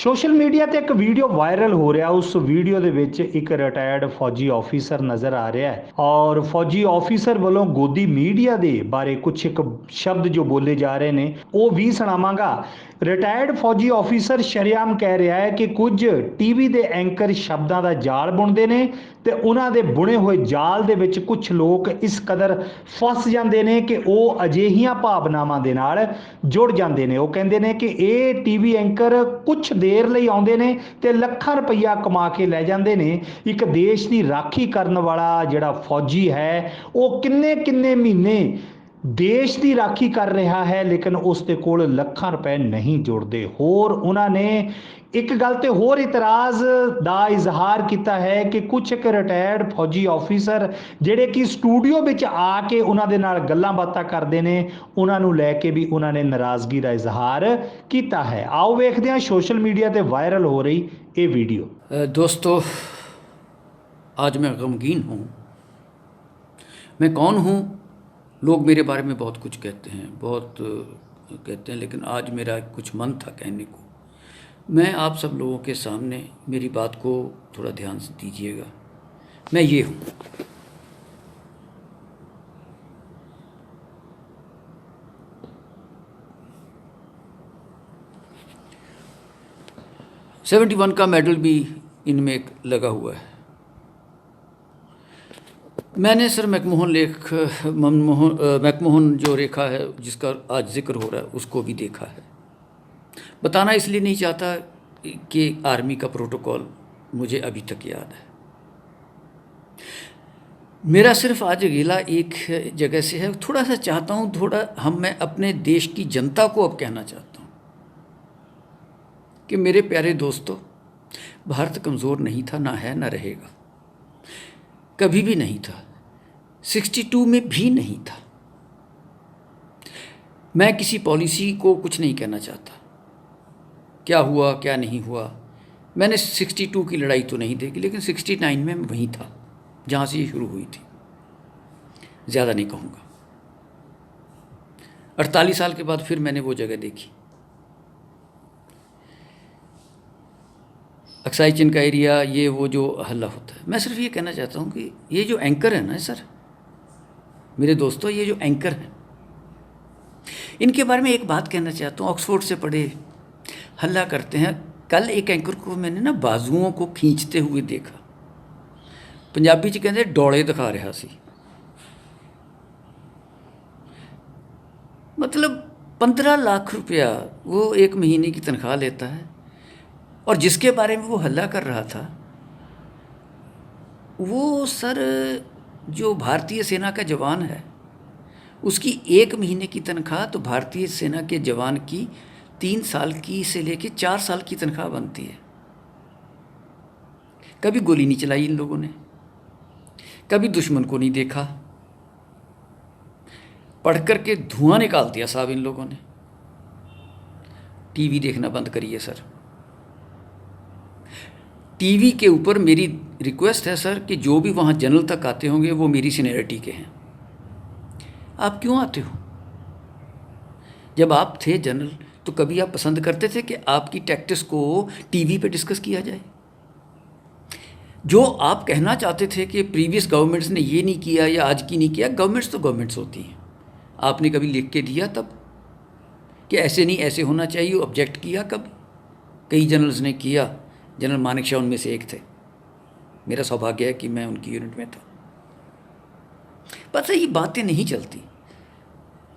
Social media ਤੇ ਇੱਕ video viral ਹੋ ਰਿਹਾ। ਉਸ ਵੀਡੀਓ ਦੇ ਵਿੱਚ ਇੱਕ ਰਿਟਾਇਰਡ ਫੌਜੀ ਆਫੀਸਰ ਨਜ਼ਰ ਆ ਰਿਹਾ ਹੈ ਔਰ ਫੌਜੀ ਆਫੀਸਰ ਵੱਲੋਂ ਗੋਦੀ ਮੀਡੀਆ ਦੇ ਬਾਰੇ ਕੁਝ ਇੱਕ ਸ਼ਬਦ ਜੋ ਬੋਲੇ ਜਾ ਰਹੇ ਨੇ ਉਹ ਵੀ ਸੁਣਾਵਾਂਗਾ। ਰਿਟਾਇਰਡ ਫੌਜੀ ਆਫੀਸਰ ਸ਼ਰੇਆਮ ਕਹਿ ਰਿਹਾ ਹੈ ਕਿ ਕੁਝ ਟੀਵੀ ਦੇ ਐਂਕਰ ਸ਼ਬਦਾਂ ਦਾ ਜਾਲ ਬੁਣਦੇ ਨੇ ਤੇ ਉਹਨਾਂ ਦੇ ਬੁਣੇ ਹੋਏ ਜਾਲ ਦੇ ਵਿੱਚ ਕੁਝ ਲੋਕ ਇਸ ਕਦਰ ਫਸ ਜਾਂਦੇ ਨੇ ਕਿ ਉਹ ਅਜਿਹੀਆਂ ਭਾਵਨਾਵਾਂ ਦੇ ਨਾਲ ਜੁੜ ਜਾਂਦੇ ਨੇ। ਉਹ ਕਹਿੰਦੇ ਨੇ ਕਿ ਇਹ ਟੀਵੀ ਐਂਕਰ ਕੁਝ ਦੇਰ ਲਈ ਆਉਂਦੇ ਨੇ ਤੇ ਲੱਖਾਂ ਰੁਪਈਆ ਕਮਾ ਕੇ ਲੈ ਜਾਂਦੇ ਨੇ। ਇੱਕ ਦੇਸ਼ ਦੀ ਰਾਖੀ ਕਰਨ ਵਾਲਾ ਜਿਹੜਾ ਫੌਜੀ ਹੈ ਉਹ ਕਿੰਨੇ ਕਿੰਨੇ ਮਹੀਨੇ ਦੇਸ਼ ਦੀ ਰਾਖੀ ਕਰ ਰਿਹਾ ਹੈ ਲੇਕਿਨ ਉਸ ਦੇ ਕੋਲ ਲੱਖਾਂ ਰੁਪਏ ਨਹੀਂ ਜੁੜਦੇ। ਹੋਰ ਉਹਨਾਂ ਨੇ ਇੱਕ ਗੱਲ ਤੇ ਹੋਰ ਇਤਰਾਜ਼ ਦਾ ਇਜ਼ਹਾਰ ਕੀਤਾ ਹੈ ਕਿ ਕੁਝ ਇੱਕ ਰਿਟਾਇਰਡ ਫੌਜੀ ਆਫੀਸਰ ਜਿਹੜੇ ਕਿ ਸਟੂਡੀਓ ਵਿੱਚ ਆ ਕੇ ਉਹਨਾਂ ਦੇ ਨਾਲ ਗੱਲਾਂ ਬਾਤਾਂ ਕਰਦੇ ਨੇ ਉਹਨਾਂ ਨੂੰ ਲੈ ਕੇ ਵੀ ਉਹਨਾਂ ਨੇ ਨਾਰਾਜ਼ਗੀ ਦਾ ਇਜ਼ਹਾਰ ਕੀਤਾ ਹੈ। ਆਓ ਵੇਖਦੇ ਹਾਂ ਸੋਸ਼ਲ मीडिया ਤੇ ਵਾਇਰਲ हो रही ये वीडियो। दोस्तों, आज मैं गमगीन हूँ। मैं कौन हूँ? लोग मेरे बारे में बहुत कुछ कहते हैं, लेकिन आज मेरा कुछ मन था कहने को। मैं आप सब लोगों के सामने मेरी बात को थोड़ा ध्यान से दीजिएगा। मैं ये हूँ। $71 का मेडल भी इनमें एक लगा हुआ है। मैंने सर मैकमोहन जो रेखा है जिसका आज जिक्र हो रहा है उसको भी देखा है। बताना इसलिए नहीं चाहता कि आर्मी का प्रोटोकॉल मुझे अभी तक याद है। मेरा सिर्फ आज गिला एक जगह से है। थोड़ा सा चाहता हूँ मैं अपने देश की जनता को अब कहना चाहता हूँ कि मेरे प्यारे दोस्तों, भारत कमज़ोर नहीं था, ना है, ना रहेगा, कभी भी नहीं था, 62 में भी नहीं था। मैं किसी पॉलिसी को कुछ नहीं कहना चाहता, क्या हुआ क्या नहीं हुआ। मैंने 62 की लड़ाई तो नहीं देखी, लेकिन 69 में मैं वहीं था जहाँ से ये शुरू हुई थी। ज़्यादा नहीं कहूँगा। 48 साल के बाद फिर मैंने वो जगह देखी। अक्साई चिन का एरिया, ये वो जो हल्ला होता है। मैं सिर्फ ये कहना चाहता हूँ कि ये जो एंकर है ना सर, मेरे दोस्तों, ये जो एंकर हैं इनके बारे में एक बात कहना चाहता हूँ। ऑक्सफोर्ड से पढ़े, हल्ला करते हैं। कल एक एंकर को मैंने ना बाजुओं को खींचते हुए देखा। पंजाबी च कहते डोले दिखा रहा सी। मतलब 15 लाख रुपया वो एक महीने की तनख्वाह लेता है और जिसके बारे में वो हल्ला कर रहा था वो सर जो भारतीय सेना का जवान है उसकी एक महीने की तनख्वाह तो भारतीय सेना के जवान की 3 साल की से लेके 4 साल की तनख्वाह बनती है। कभी गोली नहीं चलाई इन लोगों ने, कभी दुश्मन को नहीं देखा, पढ़ कर के धुआं निकाल दिया साहब इन लोगों ने। टीवी देखना बंद करिए सर। टीवी के ऊपर मेरी रिक्वेस्ट है सर कि जो भी वहाँ जनरल तक आते होंगे वो मेरी सीनियरिटी के हैं। आप क्यों आते हो? जब आप थे जनरल तो कभी आप पसंद करते थे कि आपकी टैक्टिक्स को टीवी पे डिस्कस किया जाए? जो आप कहना चाहते थे कि प्रीवियस गवर्नमेंट्स ने ये नहीं किया या आज की नहीं किया, गवर्नमेंट्स तो गवर्नमेंट्स होती हैं। आपने कभी लिख के दिया तब कि ऐसे नहीं ऐसे होना चाहिए, ऑब्जेक्ट किया कभी? कई जनरल्स ने किया। जनरल मानेकशॉ उनमें से एक थे। मेरा सौभाग्य है कि मैं उनकी यूनिट में था। पता है ये बातें नहीं चलती।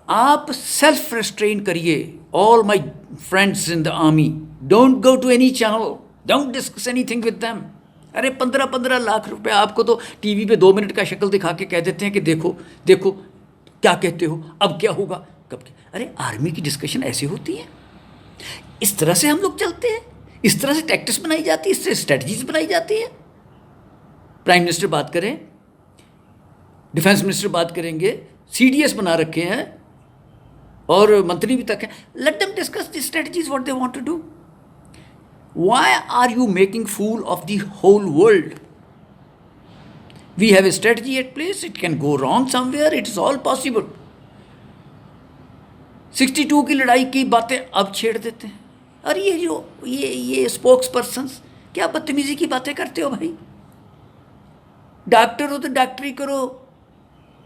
आप सेल्फ रेस्ट्रेन करिए। All my friends in the army, don't go to any channel, don't discuss anything with them. अरे 15-15 लाख रुपए आपको तो टीवी पे 2 मिनट का शक्ल दिखा के कह देते हैं कि देखो देखो क्या कहते हो, अब क्या होगा, कब क्या। अरे आर्मी की डिस्कशन ऐसी होती है, इस तरह से हम लोग चलते हैं, इस तरह से टैक्टिक्स बनाई जाती है, इससे स्ट्रेटजीज बनाई जाती है। प्राइम मिनिस्टर बात करें, डिफेंस मिनिस्टर बात करेंगे, CDS बना रखे हैं और मंत्री भी तक हैं। Let them discuss the strategies what they want to do. Why are you making fool of the whole world? We have a strategy at place, it can go wrong somewhere, it is all possible. 62 की लड़ाई की बातें अब छेड़ देते हैं। और ये जो ये स्पोक्स पर्सन्स, क्या बदतमीज़ी की बातें करते हो भाई। डॉक्टर हो तो डॉक्टरी करो,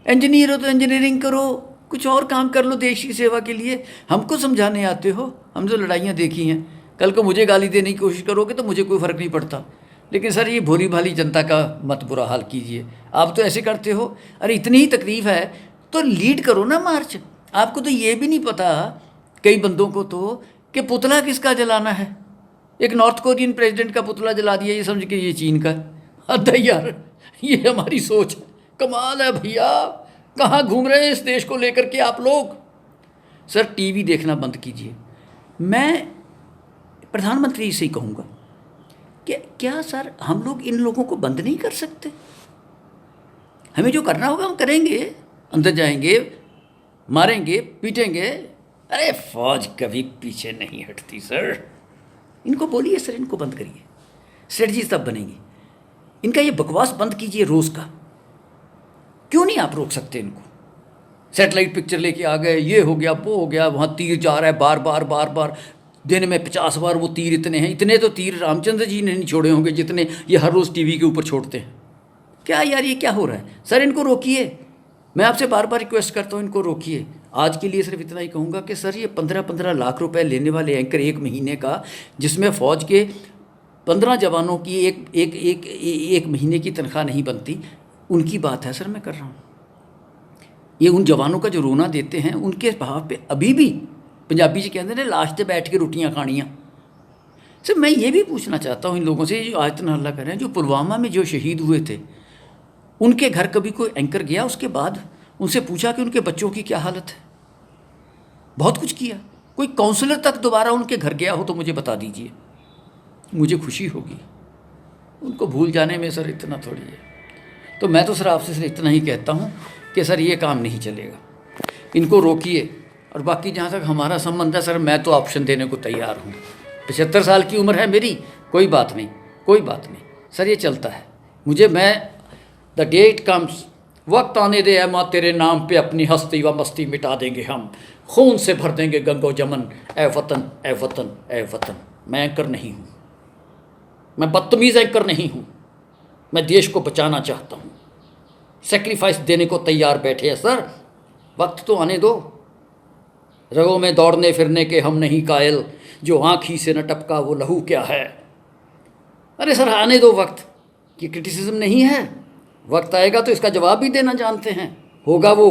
इंजीनियर हो तो इंजीनियरिंग करो, कुछ और काम कर लो देश की सेवा के लिए। हमको समझाने आते हो, हम जो लड़ाइयाँ देखी हैं, कल को मुझे गाली देने की कोशिश करोगे तो मुझे कोई फ़र्क नहीं पड़ता। लेकिन सर ये भोली भाली जनता का मत बुरा हाल कीजिए। आप तो ऐसे करते हो, अरे इतनी ही तकलीफ़ है तो लीड करो ना मार्च। आपको तो ये भी नहीं पता कई बंदों को तो कि पुतला किसका जलाना है। एक नॉर्थ कोरियन प्रेसिडेंट का पुतला जला दिया, ये समझ के ये चीन का। हद है यार, ये हमारी सोच कमाल है भैया। कहाँ घूम रहे हैं इस देश को लेकर के आप लोग। सर टीवी देखना बंद कीजिए। मैं प्रधानमंत्री से ही कहूँगा कि क्या सर हम लोग इन लोगों को बंद नहीं कर सकते। हमें जो करना होगा हम करेंगे, अंदर जाएंगे, मारेंगे, पीटेंगे। अरे फौज कभी पीछे नहीं हटती सर। इनको बोलिए सर इनको बंद करिए, स्ट्रेटजी तब बनेगी। इनका ये बकवास बंद कीजिए रोज़ का। क्यों नहीं आप रोक सकते इनको। सैटेलाइट पिक्चर लेके आ गए, ये हो गया वो हो गया, वहाँ तीर जा रहा है बार बार बार बार, दिन में 50 बार वो तीर इतने हैं। इतने तो तीर रामचंद्र जी ने नहीं छोड़े होंगे जितने ये हर रोज़ टीवी के ऊपर छोड़ते हैं। क्या यार ये क्या हो रहा है। सर इनको रोकिए, मैं आपसे बार बार रिक्वेस्ट करता हूँ इनको रोकिए। आज के लिए सिर्फ इतना ही कहूँगा कि सर ये 15-15 लाख रुपए लेने वाले एंकर एक महीने का, जिसमें फ़ौज के 15 जवानों की एक महीने की तनख्वाह नहीं बनती, उनकी बात है सर मैं कर रहा हूँ। ये उन जवानों का जो रोना देते हैं उनके भाव पे अभी भी पंजाबी जी कहते हैं लाश पे बैठ के रोटियाँ खानियाँ। सर मैं ये भी पूछना चाहता हूँ इन लोगों से जो आज तक हल्ला कर रहे हैं, जो पुलवामा में जो शहीद हुए थे उनके घर कभी कोई एंकर गया उसके बाद उनसे पूछा कि उनके बच्चों की क्या हालत है। बहुत कुछ किया। कोई काउंसलर तक दोबारा उनके घर गया हो तो मुझे बता दीजिए, मुझे खुशी होगी। उनको भूल जाने में सर इतना थोड़ी है। तो मैं तो सर आपसे सिर्फ इतना ही कहता हूँ कि सर ये काम नहीं चलेगा, इनको रोकिए। और बाकी जहाँ तक हमारा संबंध है सर, मैं तो ऑप्शन देने को तैयार हूँ। 75 साल की उम्र है मेरी, कोई बात नहीं, कोई बात नहीं सर, ये चलता है। मैं द डे इट कम्स, वक्त आने दे माँ तेरे नाम पे अपनी हस्ती व मस्ती मिटा देंगे हम, खून से भर देंगे गंगो जमन, ए वतन ए वतन ए वतन। मैं एंकर नहीं हूँ, मैं बदतमीज़ एंकर नहीं हूँ, मैं देश को बचाना चाहता हूँ। सेक्रीफाइस देने को तैयार बैठे हैं सर, वक्त तो आने दो। रगों में दौड़ने फिरने के हम नहीं कायल, जो आँखी से न टपका वो लहू क्या है। अरे सर आने दो वक्त, ये क्रिटिसिज्म नहीं है। वक्त आएगा तो इसका जवाब भी देना जानते हैं, होगा वो।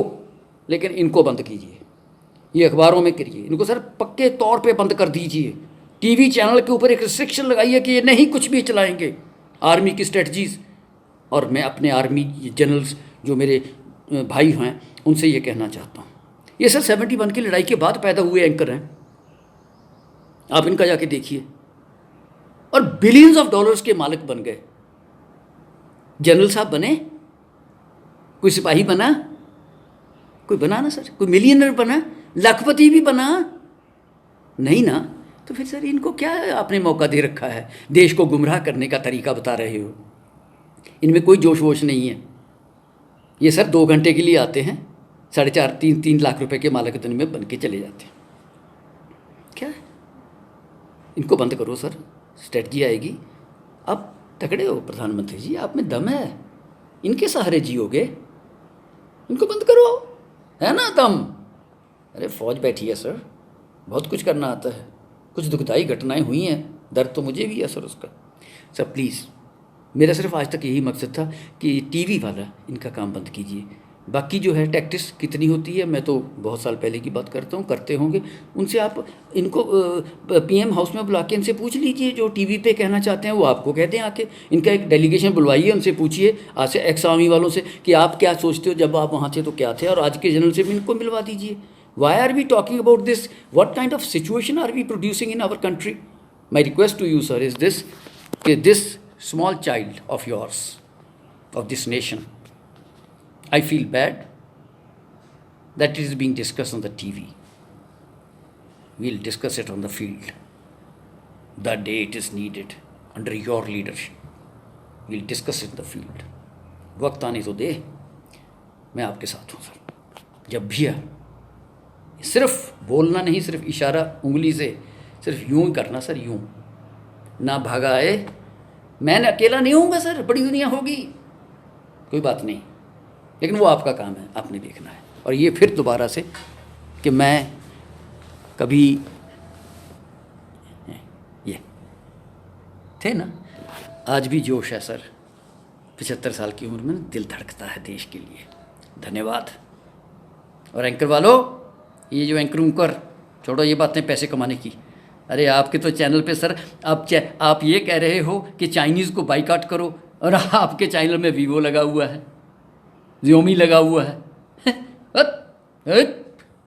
लेकिन इनको बंद कीजिए, ये अखबारों में करिए, इनको सर पक्के तौर पे बंद कर दीजिए। टीवी चैनल के ऊपर एक रिस्ट्रिक्शन लगाइए कि ये नहीं कुछ भी चलाएंगे आर्मी की स्ट्रेटजीज़। और मैं अपने आर्मी जनरल्स जो मेरे भाई हैं उनसे ये कहना चाहता हूँ, ये सर 71 की लड़ाई के बाद पैदा हुए एंकर हैं, आप इनका जाके देखिए। और बिलियंस ऑफ डॉलर्स के मालिक बन गए। जनरल साहब बने, कोई सिपाही बना, कोई बना ना सर, कोई मिलियनर बना, लखपति भी बना नहीं ना। तो फिर सर इनको क्या आपने मौका दे रखा है, देश को गुमराह करने का तरीका बता रहे हो। इनमें कोई जोश वोश नहीं है। ये सर 2 घंटे के लिए आते हैं, 4.5-3 लाख रुपए के मालिक दिन में बन के चले जाते हैं। क्या है, इनको बंद करो सर, स्ट्रेटजी आएगी। अब तगड़े हो प्रधानमंत्री जी, आप में दम है, इनके सहारे जियोगे, इनको बंद करो, है ना दम। अरे फौज बैठी है सर, बहुत कुछ करना आता है। कुछ दुखदाई घटनाएं हुई हैं, दर्द तो मुझे भी है सर उसका। सर प्लीज़, मेरा सिर्फ आज तक यही मकसद था कि टीवी वाला इनका काम बंद कीजिए। बाकी जो है टैक्टिस कितनी होती है, मैं तो बहुत साल पहले की बात करता हूँ, करते होंगे। उनसे आप इनको पीएम हाउस में बुला के इनसे पूछ लीजिए, जो टीवी पे कहना चाहते हैं वो आपको कह दें आके। इनका एक डेलीगेशन बुलवाइए, उनसे पूछिए आज से एक्स आर्मी वालों से कि आप क्या सोचते हो, जब आप वहाँ थे तो क्या थे, और आज के जनरल से भी इनको मिलवा दीजिए। Why are we talking about this, what kind of situation are we producing in our country. My request to you sir is this, कि this small child of yours, of this nation, I feel bad that it is being discussed on the TV. We'll discuss it on the field the day it is needed under your leadership. We'll discuss it in the field. वक्त आने तो दे, मैं आपके साथ हूँ sir. जब भी सिर्फ बोलना नहीं, सिर्फ इशारा उंगली से, सिर्फ यूं ही करना सर, यूं ना भागा आए, मैं अकेला नहीं होऊंगा सर, बड़ी दुनिया होगी, कोई बात नहीं, लेकिन वो आपका काम है, आपने देखना है। और ये फिर दोबारा से कि मैं कभी ये थे ना, आज भी जोश है सर, 75 साल की उम्र में दिल धड़कता है देश के लिए। धन्यवाद। और एंकर वालों, ये जो एंकर छोड़ो ये बातें पैसे कमाने की, अरे आपके तो चैनल पे सर आप ये कह रहे हो कि चाइनीज़ को बाइकाट करो, और आपके चैनल में वीवो लगा हुआ है, जियोमी लगा हुआ है।